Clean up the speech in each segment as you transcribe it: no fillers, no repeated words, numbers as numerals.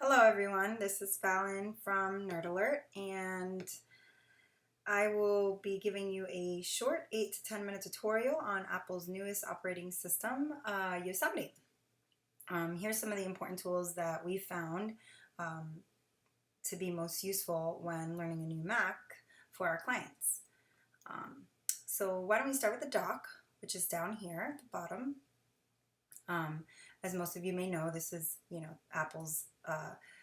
Hello everyone, this is Fallon from Nerd Alert, and I will be giving you a short 8 to 10 minute tutorial on Apple's newest operating system, Yosemite. Here's some of the important tools that we found um, to be most useful when learning a new Mac for our clients. So why don't we start with the dock, which is down here at the bottom. As most of you may know, this is, Apple's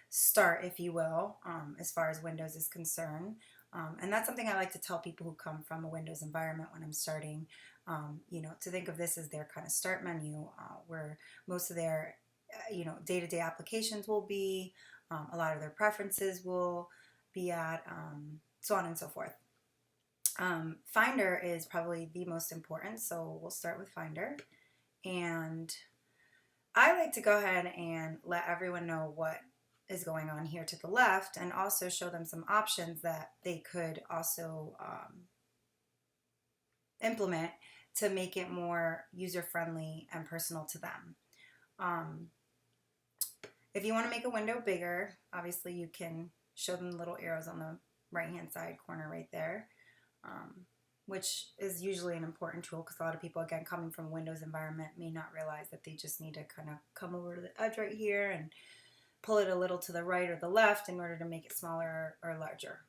start, if you will, as far as Windows is concerned. And that's something I like to tell people who come from a Windows environment when I'm starting, to think of this as their kind of start menu, where most of their, day-to-day applications will be, a lot of their preferences will be at, so on and so forth. Finder is probably the most important, so we'll start with Finder. And I like to go ahead and let everyone know what is going on here to the left, and also show them some options that they could also implement to make it more user-friendly and personal to them. If you want to make a window bigger, obviously you can show them the little arrows on the right-hand side corner right there. Which is usually an important tool because a lot of people, again, coming from a Windows environment may not realize that they just need to kind of come over to the edge right here and pull it a little to the right or the left in order to make it smaller or larger.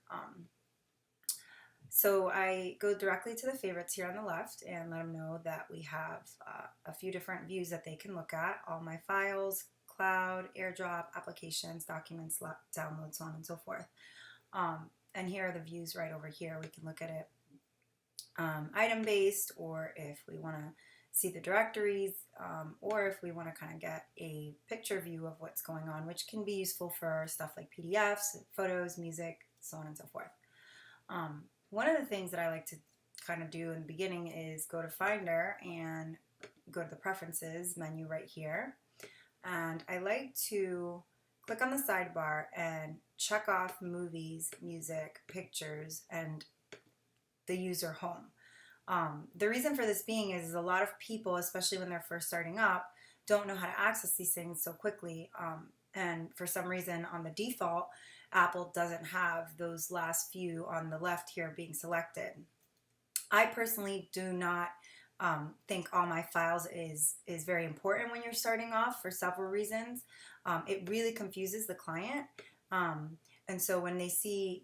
So I go directly to the favorites here on the left and let them know that we have a few different views that they can look at. All my files, cloud, AirDrop, applications, documents, downloads, so on and so forth. And here are the views right over here. We can look at it item based, or if we want to see the directories, or if we want to kind of get a picture view of what's going on, which can be useful for stuff like PDFs, photos, music, so on and so forth. One of the things that I like to kind of do in the beginning is go to Finder and go to the Preferences menu right here. And I like to click on the sidebar and check off movies, music, pictures, and the user home. The reason for this being is a lot of people, especially when they're first starting up, don't know how to access these things so quickly. And for some reason, on the default, Apple doesn't have those last few on the left here being selected. I personally do not think all my files is very important when you're starting off for several reasons. It really confuses the client. And so when they see,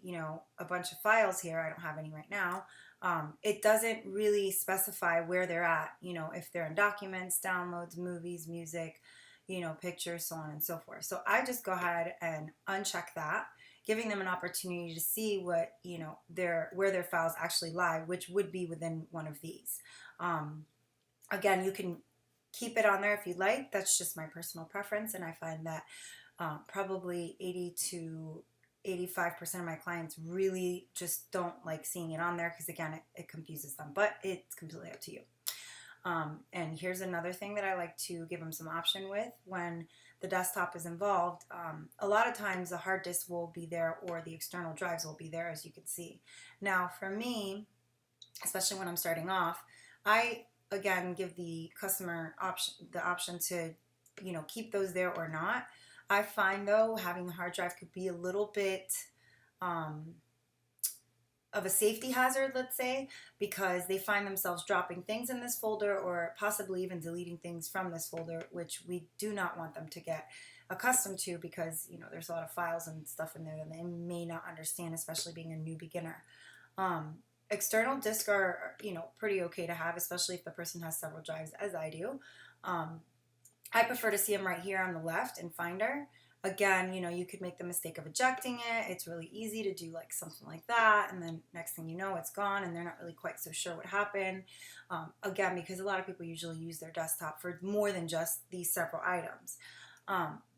a bunch of files here, I don't have any right now, it doesn't really specify where they're at, if they're in documents, downloads, movies, music, pictures, so on and so forth. So I just go ahead and uncheck that, giving them an opportunity to see what, where their files actually lie, which would be within one of these. Again, you can keep it on there if you'd like. That's just my personal preference, and I find that probably 80 to 85% of my clients really just don't like seeing it on there because, again, it confuses them, but it's completely up to you. And here's another thing that I like to give them some option with when the desktop is involved. A lot of times the hard disk will be there or the external drives will be there, as you can see. Now for me, especially when I'm starting off, I again give the customer the option to keep those there or not. I find, though, having the hard drive could be a little bit of a safety hazard, let's say, because they find themselves dropping things in this folder or possibly even deleting things from this folder, which we do not want them to get accustomed to because, there's a lot of files and stuff in there that they may not understand, especially being a new beginner. External disks are, pretty okay to have, especially if the person has several drives, as I do. I prefer to see them right here on the left in Finder. Again, you could make the mistake of ejecting it. It's really easy to do like something like that, and then next thing you know, it's gone, and they're not really quite so sure what happened. Again, because a lot of people usually use their desktop for more than just these several items.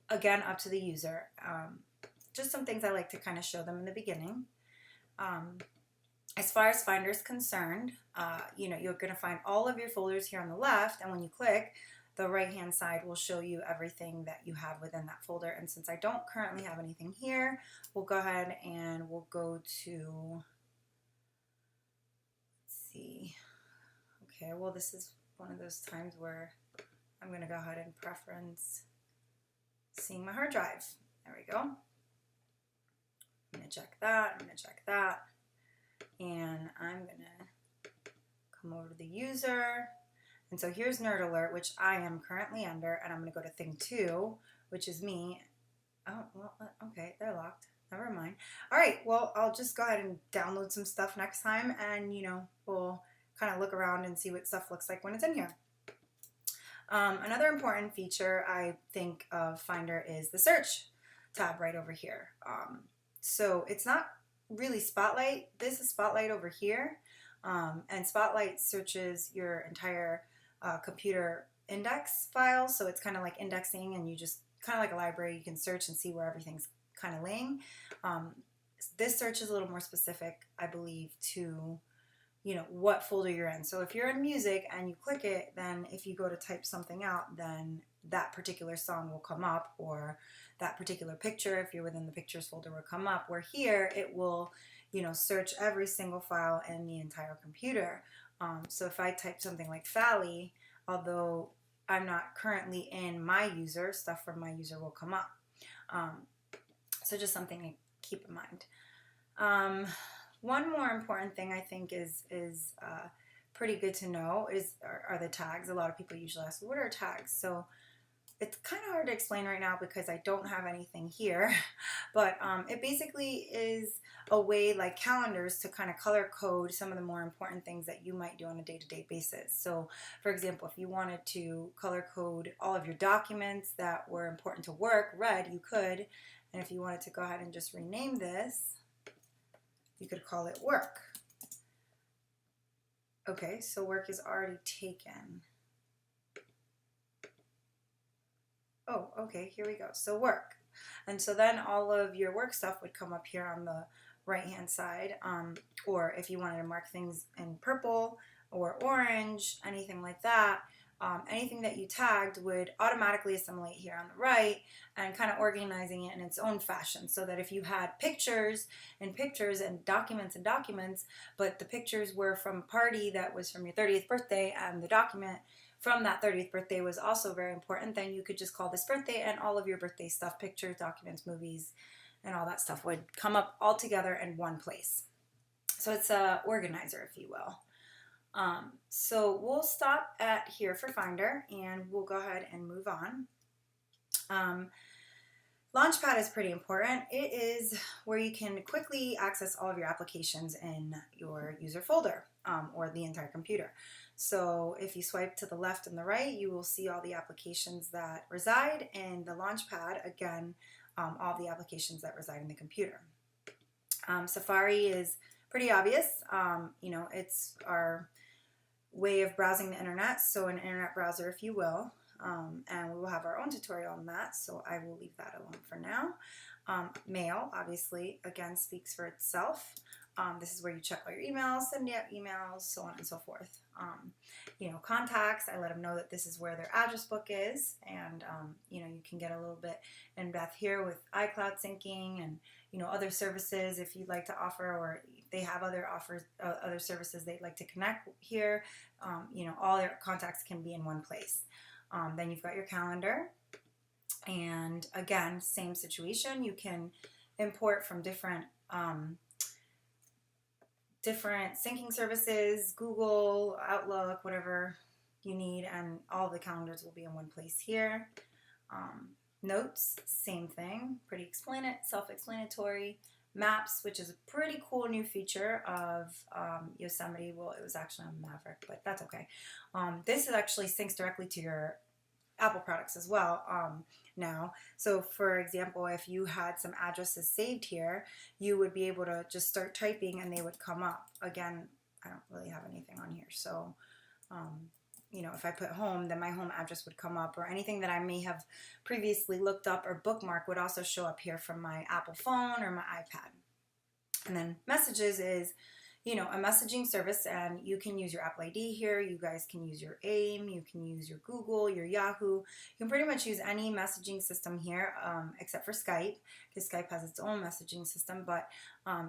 Again, up to the user. Just some things I like to kind of show them in the beginning. As far as Finder is concerned, you're going to find all of your folders here on the left, and when you click, the right-hand side will show you everything that you have within that folder. And since I don't currently have anything here, we'll go ahead and we'll go to, let's see. Okay, well, this is one of those times where I'm going to go ahead and preference seeing my hard drive. There we go. I'm going to check that. I'm going to check that. And I'm going to come over to the user. And so here's Nerd Alert, which I am currently under. And I'm going to go to Thing 2, which is me. Oh, well, okay, they're locked. Never mind. All right, well, I'll just go ahead and download some stuff next time. And, you know, we'll kind of look around and see what stuff looks like when it's in here. Another important feature I think of Finder is the search tab right over here. So it's not really Spotlight. This is Spotlight over here. And Spotlight searches your entire computer index file. So it's kind of like indexing, and you just kind of like a library. You can search and see where everything's kind of laying. This search is a little more specific, I believe, to what folder you're in. So if you're in music and you click it, then if you go to type something out, then that particular song will come up, or that particular picture, if you're within the pictures folder, will come up. Where here it will, search every single file in the entire computer. So if I type something like Fally, although I'm not currently in my user, stuff from my user will come up. So just something to keep in mind. One more important thing I think is pretty good to know are the tags. A lot of people usually ask, what are tags? So it's kind of hard to explain right now because I don't have anything here, but it basically is a way, like calendars, to kind of color code some of the more important things that you might do on a day-to-day basis. So for example, if you wanted to color code all of your documents that were important to work red, you could. And if you wanted to go ahead and just rename this, you could call it work. Okay, so work is already taken. Oh, okay, here we go. So work. And so then all of your work stuff would come up here on the right-hand side. Or if you wanted to mark things in purple or orange, anything like that, anything that you tagged would automatically assimilate here on the right, and kind of organizing it in its own fashion, so that if you had pictures and documents, but the pictures were from a party that was from your 30th birthday, and the document from that 30th birthday was also very important, then you could just call this birthday, and all of your birthday stuff, pictures, documents, movies, and all that stuff would come up all together in one place. So it's a organizer, if you will. So we'll stop at here for Finder, and we'll go ahead and move on. Launchpad is pretty important. It is where you can quickly access all of your applications in your user folder, or the entire computer. So if you swipe to the left and the right, you will see all the applications that reside in the Launchpad. Again, all the applications that reside in the computer. Safari is pretty obvious. It's our way of browsing the internet, so an internet browser, if you will, and we will have our own tutorial on that, so I will leave that alone for now. Mail, obviously, again, speaks for itself. This is where you check all your emails, send out emails, so on and so forth. Contacts, I let them know that this is where their address book is, and you can get a little bit in depth here with iCloud syncing and other services if you'd like to offer, or they have other services they'd like to connect here. All their contacts can be in one place. Then you've got your calendar, and again, same situation. You can import from different syncing services, Google, Outlook, whatever you need, and all the calendars will be in one place here. Notes, same thing, pretty self-explanatory. Maps, which is a pretty cool new feature of Yosemite. Well, it was actually on Maverick, but that's okay. This actually syncs directly to your Apple products as well now. So for example, if you had some addresses saved here, you would be able to just start typing and they would come up. Again, I don't really have anything on here, so if I put home, then my home address would come up, or anything that I may have previously looked up or bookmarked would also show up here from my Apple phone or my iPad. And then messages is, a messaging service, and you can use your Apple ID here. You guys can use your AIM, you can use your Google, your Yahoo. You can pretty much use any messaging system here, except for Skype, because Skype has its own messaging system. But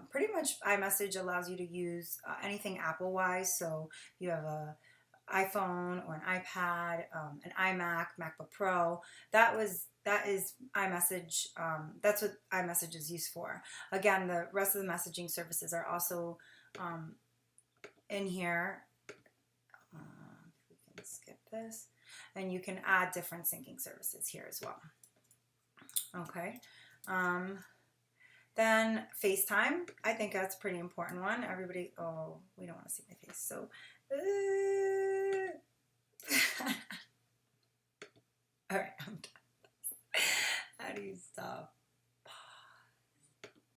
pretty much iMessage allows you to use anything Apple-wise. So if you have a iPhone or an iPad, an iMac, MacBook Pro, that was that is iMessage. That's what iMessage is used for. Again, the rest of the messaging services are also in here. We can skip this, and you can add different syncing services here as well. Okay. Then FaceTime, I think that's a pretty important one. Everybody, oh, we don't want to see my face. So